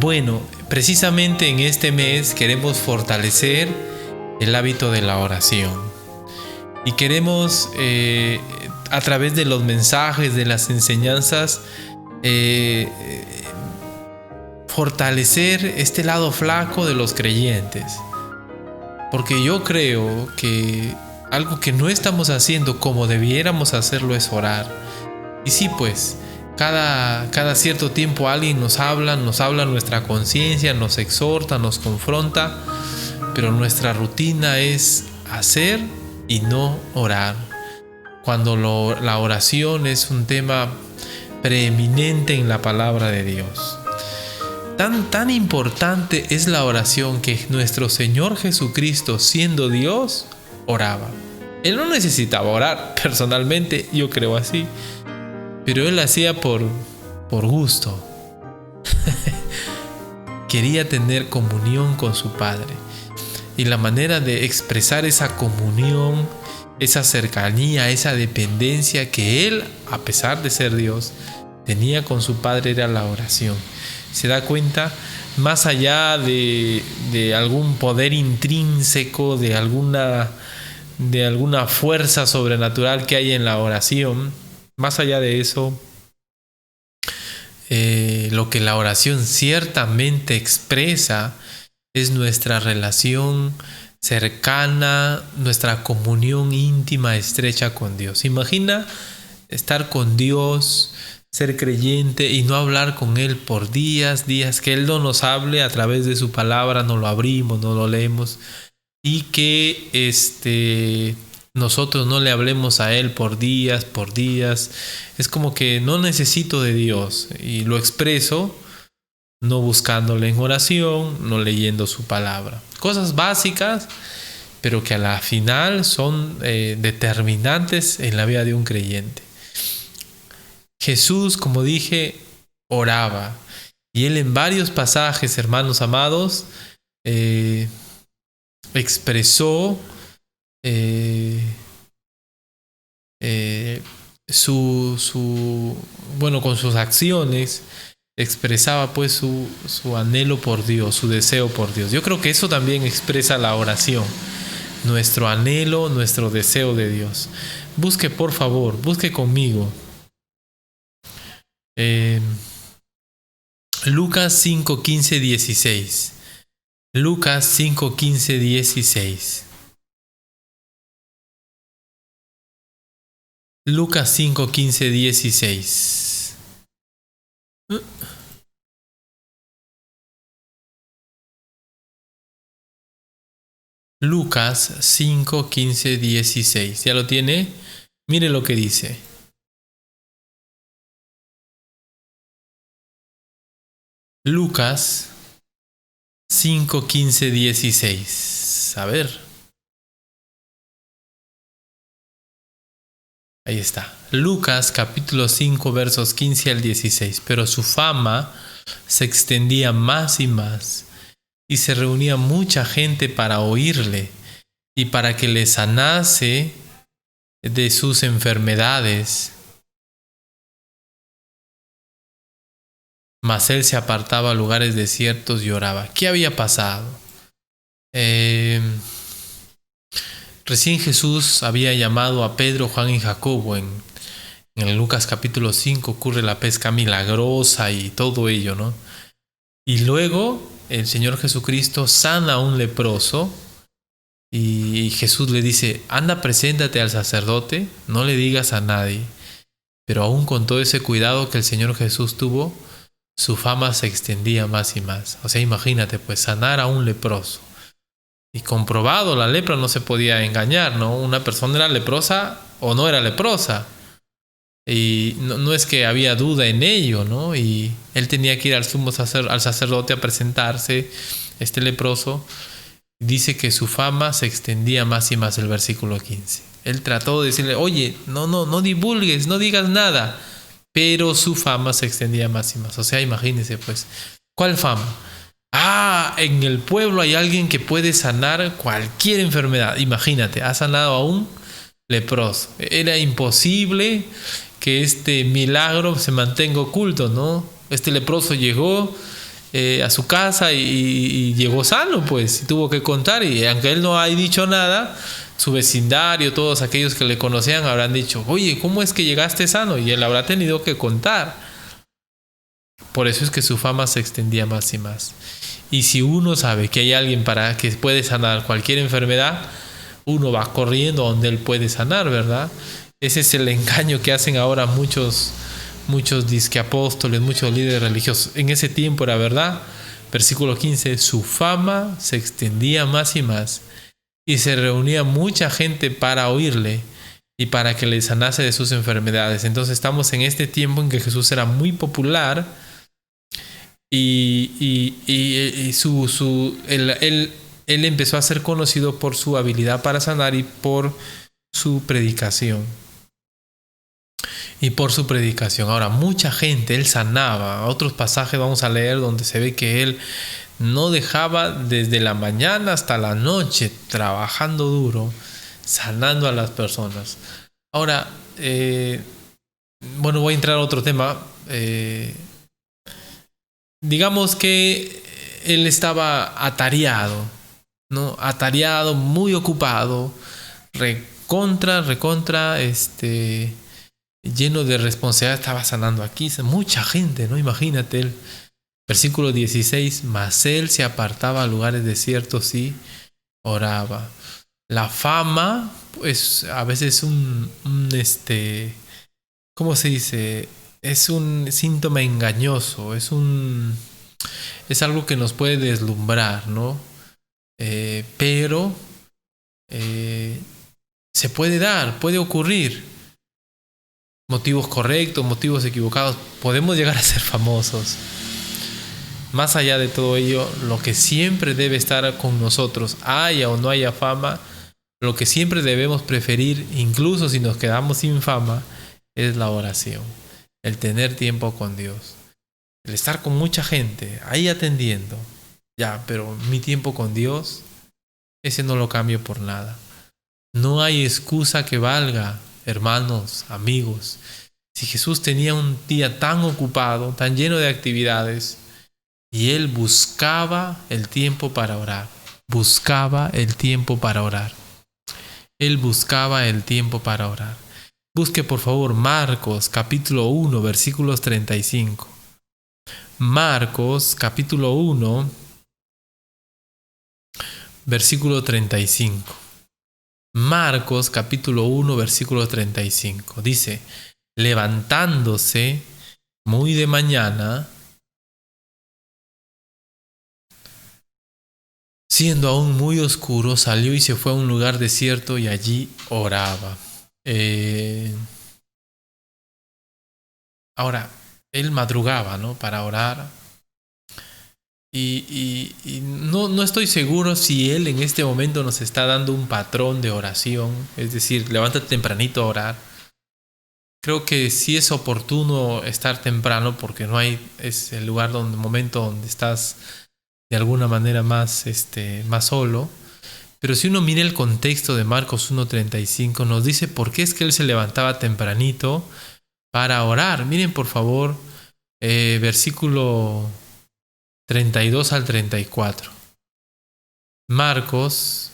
Bueno, precisamente en este mes queremos fortalecer el hábito de la oración y queremos a través de los mensajes, de las enseñanzas, fortalecer este lado flaco de los creyentes, porque yo creo que algo que no estamos haciendo como debiéramos hacerlo es orar. Y sí, pues cada cierto tiempo alguien nos habla nuestra conciencia, nos exhorta, nos confronta, pero nuestra rutina es hacer y no orar. Cuando la oración es un tema preeminente en la palabra de Dios. Tan importante es la oración que nuestro Señor Jesucristo, siendo Dios, oraba. Él no necesitaba orar, personalmente yo creo así, pero Él hacía por gusto. Quería tener comunión con su Padre. Y la manera de expresar esa comunión, esa cercanía, esa dependencia que Él, a pesar de ser Dios, tenía con su Padre era la oración. Se da cuenta, más allá de algún poder intrínseco, de alguna fuerza sobrenatural que hay en la oración, más allá de eso, lo que la oración ciertamente expresa es nuestra relación cercana, nuestra comunión íntima, estrecha con Dios. Imagina estar con Dios, ser creyente y no hablar con Él por días, que Él no nos hable a través de su palabra, no lo abrimos, no lo leemos, y que nosotros no le hablemos a Él por días. Es como que no necesito de Dios y lo expreso no buscándole en oración, no leyendo su palabra. Cosas básicas, pero que a la final son determinantes en la vida de un creyente. Jesús, como dije, oraba. Y Él en varios pasajes, hermanos amados, expresó con sus acciones, expresaba pues su anhelo por Dios, su deseo por Dios. Yo creo que eso también expresa la oración, nuestro anhelo, nuestro deseo de Dios. Busque, por favor, busque conmigo Lucas 5, 15, 16. Lucas 5, 15, 16. Lucas 5, 15, 16. Lucas 5, 15, 16. ¿Ya lo tiene? Mire lo que dice. Lucas 5, 15, 16. A ver. Ahí está. Lucas capítulo 5 versos 15 al 16. Pero su fama se extendía más y más, y se reunía mucha gente para oírle y para que le sanase de sus enfermedades. Mas él se apartaba a lugares desiertos y oraba. ¿Qué había pasado? Recién Jesús había llamado a Pedro, Juan y Jacobo. En Lucas capítulo 5 ocurre la pesca milagrosa y todo ello, ¿no? Y luego el Señor Jesucristo sana a un leproso y Jesús le dice: anda, preséntate al sacerdote, no le digas a nadie. Pero aún con todo ese cuidado que el Señor Jesús tuvo, su fama se extendía más y más. O sea, imagínate, pues, sanar a un leproso. Y comprobado, la lepra no se podía engañar, ¿no? Una persona era leprosa o no era leprosa. Y no es que había duda en ello, ¿no? Y él tenía que ir al sacerdote a presentarse, este leproso. Dice que su fama se extendía más y más, el versículo 15. Él trató de decirle: oye, no divulgues, no digas nada. Pero su fama se extendía más y más. O sea, imagínense, pues, ¿cuál fama? En el pueblo hay alguien que puede sanar cualquier enfermedad. Imagínate, ha sanado a un leproso. Era imposible que este milagro se mantenga oculto, ¿no? Este leproso llegó a su casa y llegó sano, pues, y tuvo que contar. Y aunque él no haya dicho nada, su vecindario, todos aquellos que le conocían habrán dicho, oye, ¿cómo es que llegaste sano? Y él habrá tenido que contar. Por eso es que su fama se extendía más y más. Y si uno sabe que hay alguien para que puede sanar cualquier enfermedad, uno va corriendo donde él puede sanar, ¿verdad? Ese es el engaño que hacen ahora muchos disque apóstoles, muchos líderes religiosos. En ese tiempo era verdad. Versículo 15, su fama se extendía más y más, y se reunía mucha gente para oírle y para que le sanase de sus enfermedades. Entonces estamos en este tiempo en que Jesús era muy popular y él empezó a ser conocido por su habilidad para sanar y por su predicación. Ahora, mucha gente él sanaba. Otros pasajes vamos a leer donde se ve que él no dejaba desde la mañana hasta la noche trabajando duro, sanando a las personas. Ahora, voy a entrar a otro tema. Digamos que él estaba atareado, ¿no? Atareado, muy ocupado, recontra, lleno de responsabilidad, estaba sanando aquí. Mucha gente, ¿no? Imagínate él. Versículo 16, mas él se apartaba a lugares desiertos y oraba. La fama, pues, a veces ¿cómo se dice? Es un síntoma engañoso, es algo que nos puede deslumbrar, ¿no? Pero se puede dar, puede ocurrir. Motivos correctos, motivos equivocados, podemos llegar a ser famosos. Más allá de todo ello, lo que siempre debe estar con nosotros, haya o no haya fama, lo que siempre debemos preferir, incluso si nos quedamos sin fama, es la oración, el tener tiempo con Dios, el estar con mucha gente, ahí atendiendo, pero mi tiempo con Dios, ese no lo cambio por nada. No hay excusa que valga, hermanos, amigos. Si Jesús tenía un día tan ocupado, tan lleno de actividades, y él buscaba el tiempo para orar. Busque por favor Marcos capítulo 1 versículos 35. Marcos capítulo 1 versículo 35. Marcos capítulo 1 versículo 35. Dice, levantándose muy de mañana, siendo aún muy oscuro, salió y se fue a un lugar desierto y allí oraba. Ahora, él madrugaba, ¿no? Para orar. Y no estoy seguro si él en este momento nos está dando un patrón de oración. Es decir, levántate tempranito a orar. Creo que sí es oportuno estar temprano porque es el lugar momento donde estás de alguna manera más solo. Pero si uno mira el contexto de Marcos 1:35, nos dice por qué es que él se levantaba tempranito para orar. Miren por favor, versículo 32 al 34. Marcos,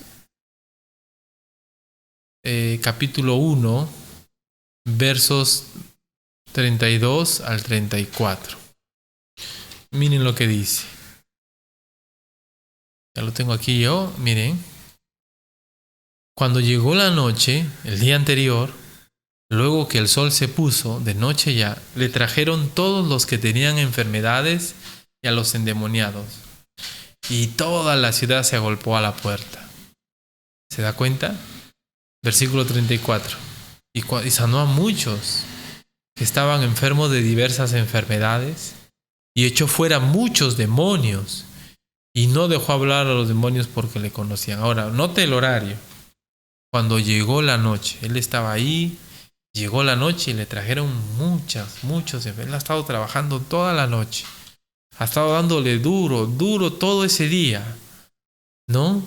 capítulo 1, versos 32 al 34. Miren lo que dice. Ya lo tengo aquí yo, miren. Cuando llegó la noche, el día anterior, luego que el sol se puso, de noche ya, le trajeron todos los que tenían enfermedades y a los endemoniados. Y toda la ciudad se agolpó a la puerta. ¿Se da cuenta? Versículo 34. Y sanó a muchos que estaban enfermos de diversas enfermedades y echó fuera muchos demonios. Y no dejó hablar a los demonios porque le conocían. Ahora, note el horario. Cuando llegó la noche, él estaba ahí, llegó la noche y le trajeron muchos. Él ha estado trabajando toda la noche. Ha estado dándole duro todo ese día. ¿No?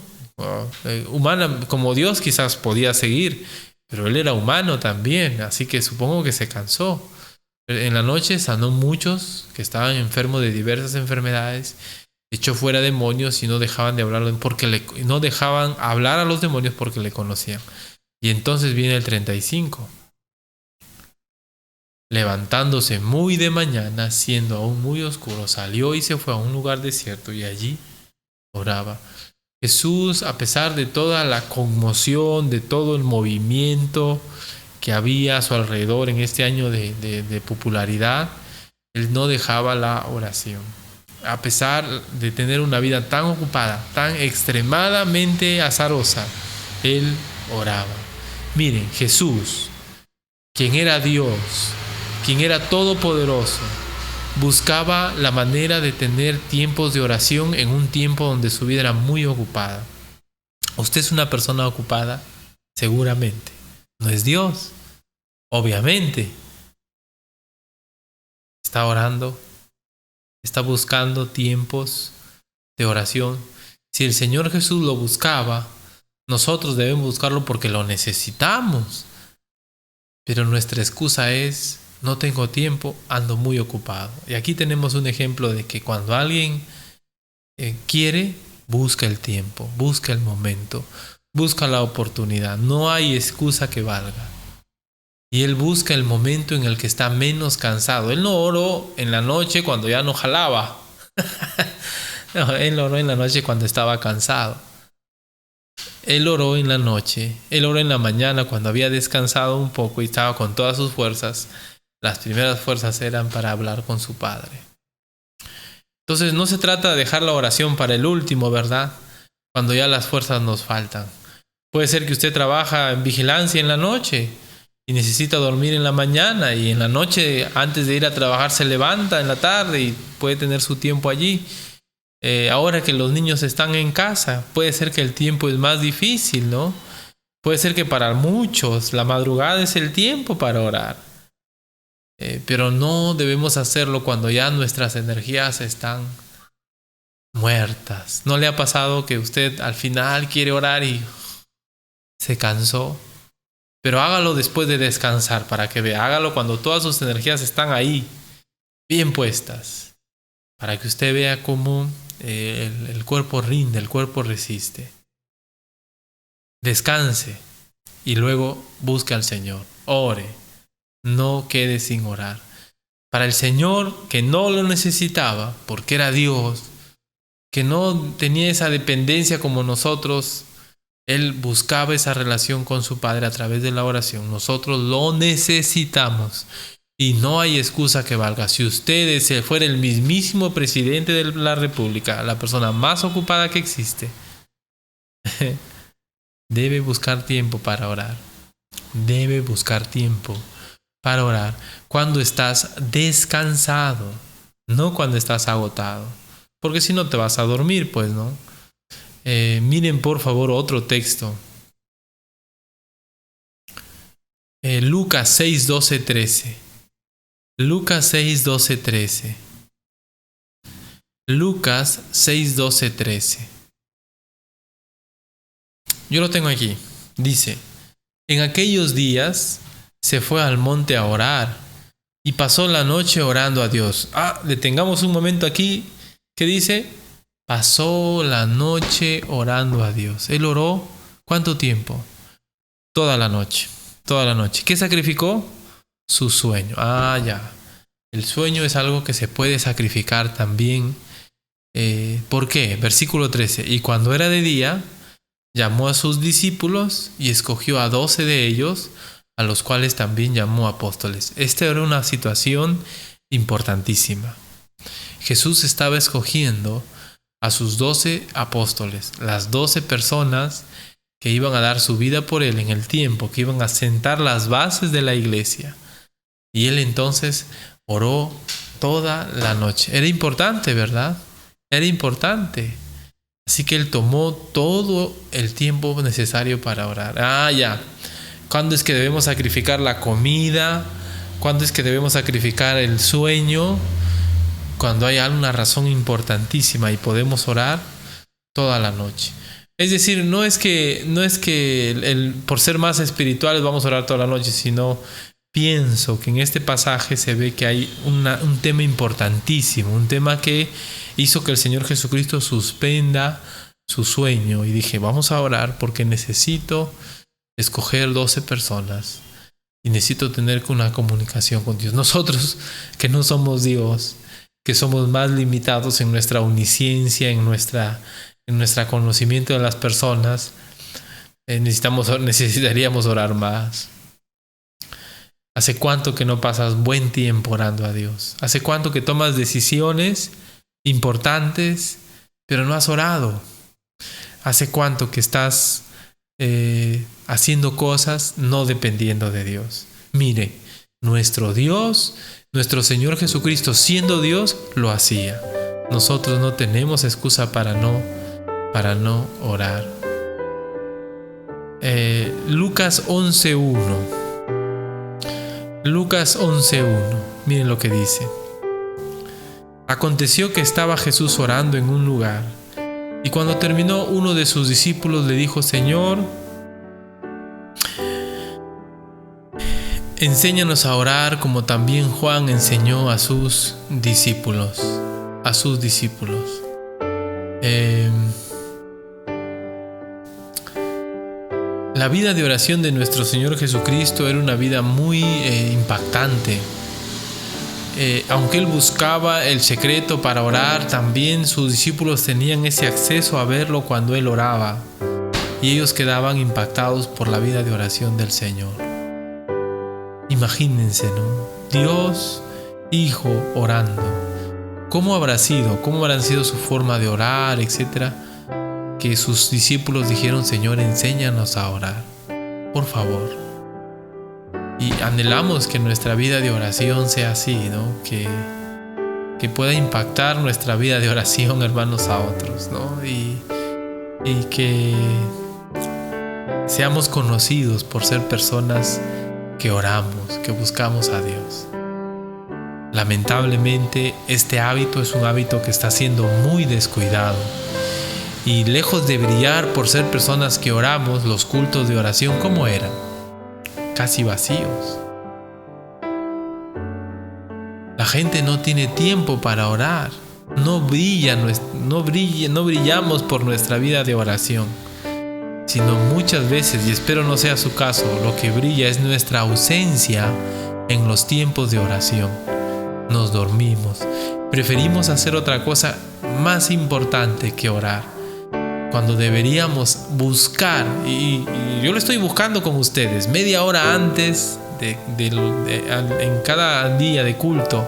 Humana, como Dios quizás podía seguir, pero él era humano también, así que supongo que se cansó. En la noche sanó muchos que estaban enfermos de diversas enfermedades, echó fuera demonios y no dejaban de hablar no dejaban hablar a los demonios porque le conocían. Y entonces viene el 35. Levantándose muy de mañana, siendo aún muy oscuro, salió y se fue a un lugar desierto y allí oraba. Jesús, a pesar de toda la conmoción, de todo el movimiento que había a su alrededor en este año de popularidad, él no dejaba la oración. A pesar de tener una vida tan ocupada, tan extremadamente azarosa, él oraba. Miren, Jesús, quien era Dios, quien era todopoderoso, buscaba la manera de tener tiempos de oración en un tiempo donde su vida era muy ocupada. ¿Usted es una persona ocupada? Seguramente. ¿No es Dios? Obviamente. Está orando, está buscando tiempos de oración. Si el Señor Jesús lo buscaba, nosotros debemos buscarlo porque lo necesitamos. Pero nuestra excusa es: no tengo tiempo, ando muy ocupado. Y aquí tenemos un ejemplo de que cuando alguien quiere, busca el tiempo, busca el momento, busca la oportunidad. No hay excusa que valga. Y él busca el momento en el que está menos cansado. Él no oró en la noche cuando ya no jalaba. No, él oró en la noche cuando estaba cansado. Él oró en la noche. Él oró en la mañana cuando había descansado un poco y estaba con todas sus fuerzas. Las primeras fuerzas eran para hablar con su Padre. Entonces no se trata de dejar la oración para el último, ¿verdad? Cuando ya las fuerzas nos faltan. Puede ser que usted trabaja en vigilancia en la noche y necesita dormir en la mañana, y en la noche antes de ir a trabajar se levanta en la tarde y puede tener su tiempo allí. Ahora que los niños están en casa, puede ser que el tiempo es más difícil, ¿no? Puede ser que para muchos la madrugada es el tiempo para orar. Pero no debemos hacerlo cuando ya nuestras energías están muertas. ¿No le ha pasado que usted al final quiere orar y se cansó? Pero hágalo después de descansar para que vea. Hágalo cuando todas sus energías están ahí, bien puestas, para que usted vea cómo el cuerpo rinde, el cuerpo resiste. Descanse y luego busque al Señor. Ore. No quede sin orar. Para el Señor, que no lo necesitaba, porque era Dios, que no tenía esa dependencia como nosotros, Él buscaba esa relación con su Padre a través de la oración. Nosotros lo necesitamos y no hay excusa que valga. Si usted fuera el mismísimo presidente de la República, la persona más ocupada que existe, debe buscar tiempo para orar. Debe buscar tiempo para orar cuando estás descansado, no cuando estás agotado, porque si no te vas a dormir, pues, ¿no? Miren por favor otro texto. Lucas 6, 12, 13. Lucas 6, 12, 13. Lucas 6, 12, 13. Yo lo tengo aquí. Dice: en aquellos días se fue al monte a orar y pasó la noche orando a Dios. Detengamos un momento aquí. ¿Qué dice? Pasó la noche orando a Dios. Él oró, ¿cuánto tiempo? Toda la noche. Toda la noche. ¿Qué sacrificó? Su sueño. Ya. El sueño es algo que se puede sacrificar también. ¿Por qué? Versículo 13. Y cuando era de día, llamó a sus discípulos y escogió a 12 de ellos, a los cuales también llamó apóstoles. Esta era una situación importantísima. Jesús estaba escogiendo a sus 12 apóstoles, las 12 personas que iban a dar su vida por Él en el tiempo, que iban a sentar las bases de la iglesia. Y Él entonces oró toda la noche. Era importante, ¿verdad? Era importante. Así que Él tomó todo el tiempo necesario para orar. Ya. ¿Cuándo es que debemos sacrificar la comida? ¿Cuándo es que debemos sacrificar el sueño? Cuando hay alguna razón importantísima y podemos orar toda la noche. Es decir, no es que por ser más espirituales vamos a orar toda la noche, sino pienso que en este pasaje se ve que hay un tema importantísimo, un tema que hizo que el Señor Jesucristo suspenda su sueño. Y dije, vamos a orar porque necesito escoger 12 personas y necesito tener una comunicación con Dios. Nosotros que no somos Dios, que somos más limitados en nuestra omnisciencia, en nuestra conocimiento de las personas, necesitaríamos orar más. ¿Hace cuánto que no pasas buen tiempo orando a Dios? ¿Hace cuánto que tomas decisiones importantes, pero no has orado? ¿Hace cuánto que estás haciendo cosas no dependiendo de Dios? Mire, nuestro Dios, nuestro Señor Jesucristo, siendo Dios, lo hacía. Nosotros no tenemos excusa para no orar. Lucas 11:1. Lucas 11:1. Miren lo que dice. Aconteció que estaba Jesús orando en un lugar, y cuando terminó, uno de sus discípulos le dijo: Señor, enséñanos a orar como también Juan enseñó a sus discípulos. La vida de oración de nuestro Señor Jesucristo era una vida muy impactante. Aunque Él buscaba el secreto para orar, también sus discípulos tenían ese acceso a verlo cuando Él oraba. Y ellos quedaban impactados por la vida de oración del Señor. Imagínense, ¿no? Dios, Hijo, orando. ¿Cómo habrá sido su forma de orar, etcétera? Que sus discípulos dijeron: Señor, enséñanos a orar, por favor. Y anhelamos que nuestra vida de oración sea así, ¿no? Que pueda impactar nuestra vida de oración, hermanos, a otros, ¿no? Y que seamos conocidos por ser personas que oramos, que buscamos a Dios. Lamentablemente, este hábito es un hábito que está siendo muy descuidado. Y lejos de brillar por ser personas que oramos, los cultos de oración, ¿cómo eran? Casi vacíos. La gente no tiene tiempo para orar. No brillamos por nuestra vida de oración, sino muchas veces, y espero no sea su caso, lo que brilla es nuestra ausencia en los tiempos de oración. Nos dormimos. Preferimos hacer otra cosa más importante que orar, cuando deberíamos buscar, y yo lo estoy buscando con ustedes, media hora antes en cada día de culto,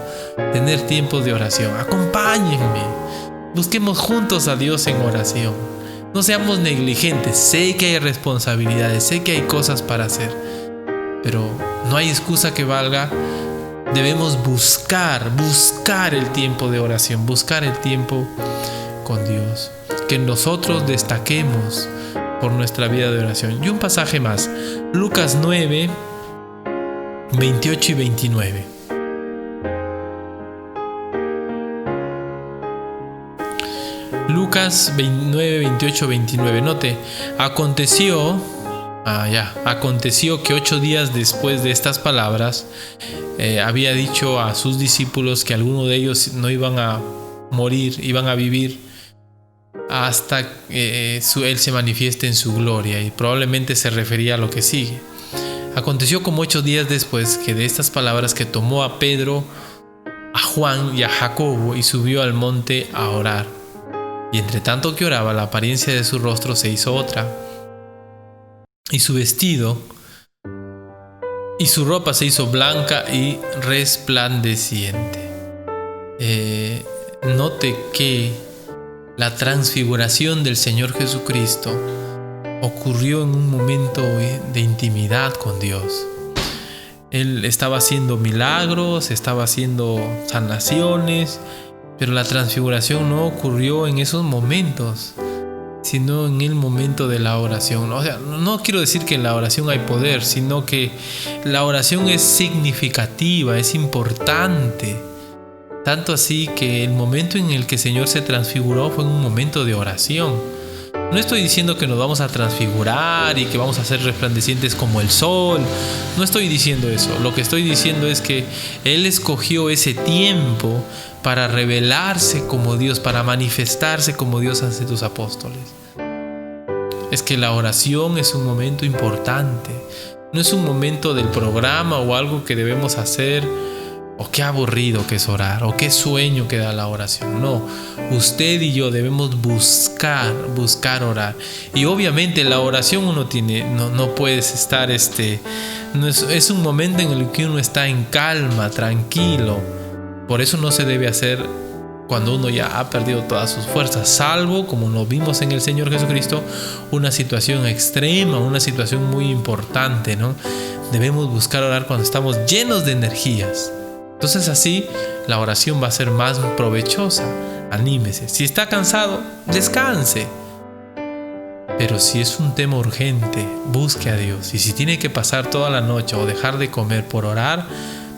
tener tiempos de oración. Acompáñenme, busquemos juntos a Dios en oración. No seamos negligentes. Sé que hay responsabilidades, sé que hay cosas para hacer, pero no hay excusa que valga. Debemos buscar el tiempo de oración, buscar el tiempo con Dios. Que nosotros destaquemos por nuestra vida de oración. Y un pasaje más, Lucas 9, 28 y 29. Lucas 9, 28, 29. Note, aconteció que 8 días después de estas palabras, había dicho a sus discípulos que algunos de ellos no iban a morir, iban a vivir hasta Él se manifieste en su gloria, y probablemente se refería a lo que sigue. Aconteció como 8 días después que de estas palabras, que tomó a Pedro, a Juan y a Jacobo y subió al monte a orar. Y entre tanto que oraba, la apariencia de su rostro se hizo otra, y su vestido y su ropa se hizo blanca y resplandeciente. Note que la transfiguración del Señor Jesucristo ocurrió en un momento de intimidad con Dios. Él estaba haciendo milagros, estaba haciendo sanaciones, pero la transfiguración no ocurrió en esos momentos, sino en el momento de la oración. O sea, no quiero decir que en la oración hay poder, sino que la oración es significativa, es importante. Tanto así que el momento en el que el Señor se transfiguró fue en un momento de oración. No estoy diciendo que nos vamos a transfigurar y que vamos a ser resplandecientes como el sol. No estoy diciendo eso. Lo que estoy diciendo es que Él escogió ese tiempo para revelarse como Dios, para manifestarse como Dios ante tus apóstoles. Es que la oración es un momento importante. No es un momento del programa o algo que debemos hacer. O qué aburrido que es orar, o qué sueño que da la oración. No, usted y yo debemos buscar orar. Y obviamente la oración no puedes estar, es un momento en el que uno está en calma, tranquilo. Por eso no se debe hacer cuando uno ya ha perdido todas sus fuerzas, salvo, como lo vimos en el Señor Jesucristo, una situación extrema, una situación muy importante, ¿no? Debemos buscar orar cuando estamos llenos de energías. Entonces así la oración va a ser más provechosa. Anímese. Si está cansado, descanse. Pero si es un tema urgente, busque a Dios. Y si tiene que pasar toda la noche o dejar de comer por orar,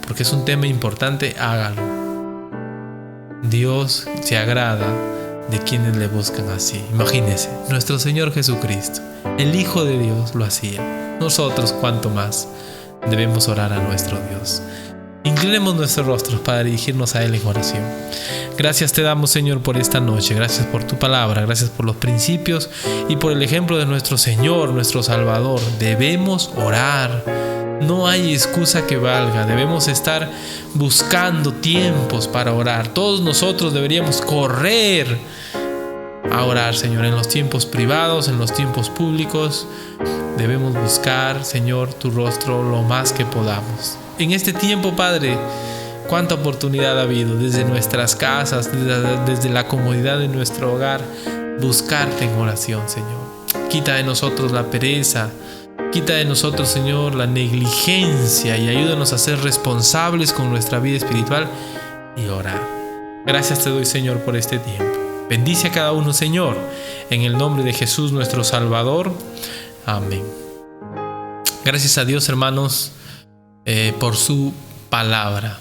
porque es un tema importante, hágalo. Dios se agrada de quienes le buscan así. Imagínese, nuestro Señor Jesucristo, el Hijo de Dios, lo hacía. Nosotros, cuanto más, debemos orar a nuestro Dios. Inclinemos nuestros rostros para dirigirnos a Él en oración. Gracias te damos, Señor, por esta noche. Gracias por tu palabra. Gracias por los principios y por el ejemplo de nuestro Señor, nuestro Salvador. Debemos orar. No hay excusa que valga. Debemos estar buscando tiempos para orar. Todos nosotros deberíamos correr a orar, Señor, en los tiempos privados, en los tiempos públicos. Debemos buscar, Señor, tu rostro lo más que podamos. En este tiempo, Padre, cuánta oportunidad ha habido desde nuestras casas, desde la comodidad de nuestro hogar, buscarte en oración, Señor. Quita de nosotros la pereza, quita de nosotros, Señor, la negligencia y ayúdanos a ser responsables con nuestra vida espiritual y orar. Gracias te doy, Señor, por este tiempo. Bendice a cada uno, Señor, en el nombre de Jesús, nuestro Salvador. Amén. Gracias a Dios, hermanos, por su palabra.